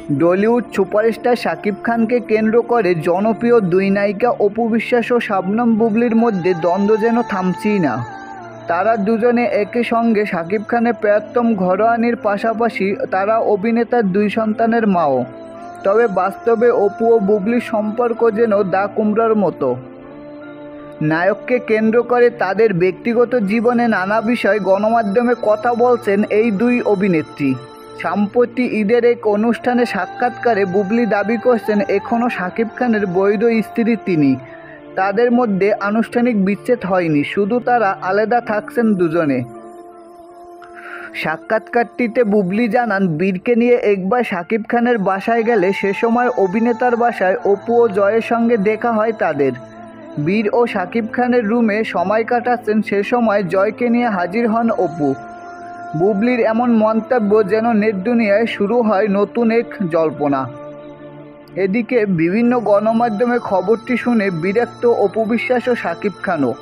Tollywood superstar Shakib খানকে কেন্দ্র করে জনপ্রিয় দুই নায়িকা অপু বিশ্বাস ও শবনম বুবলির মধ্যে দ্বন্দ্ব যেন থামছেই না। তারা দুজনে একই সঙ্গে শাকিব খানের প্রিয়তম ঘরোয়ানির পাশাপাশি তারা অভিনেতার দুই সন্তানের মাও। তবে বাস্তবে অপু ও বুবলির সম্পর্ক যেন দা কুমড়ার মতো। নায়ককে কেন্দ্র করে তাদের ব্যক্তিগত জীবনে নানা বিষয় গণমাধ্যমে কথা বলছেন এই দুই অভিনেত্রী। সম্প্রতি ঈদের এক অনুষ্ঠানে সাক্ষাৎকারে বুবলি দাবি করছেন এখনও শাকিব খানের বৈধ স্ত্রী তিনি। তাদের মধ্যে আনুষ্ঠানিক বিচ্ছেদ হয়নি, শুধু তারা আলাদা থাকছেন দুজনে। সাক্ষাৎকারটিতে বুবলি জানান, বীরকে নিয়ে একবার শাকিব খানের বাসায় গেলে সে সময় অভিনেতার বাসায় অপু ও জয়ের সঙ্গে দেখা হয় তাদের। বীর ও শাকিব খানের রুমে সময় কাটাচ্ছেন, সে সময় জয়কে নিয়ে হাজির হন অপু। বুবলির এমন মন্তব্য যেন নেট দুনিয়ায় শুরু হয় নতুন এক জল্পনা। এদিকে বিভিন্ন গণমাধ্যমে খবরটি শুনে বিরক্ত অপু বিশ্বাস ও শাকিব খানও।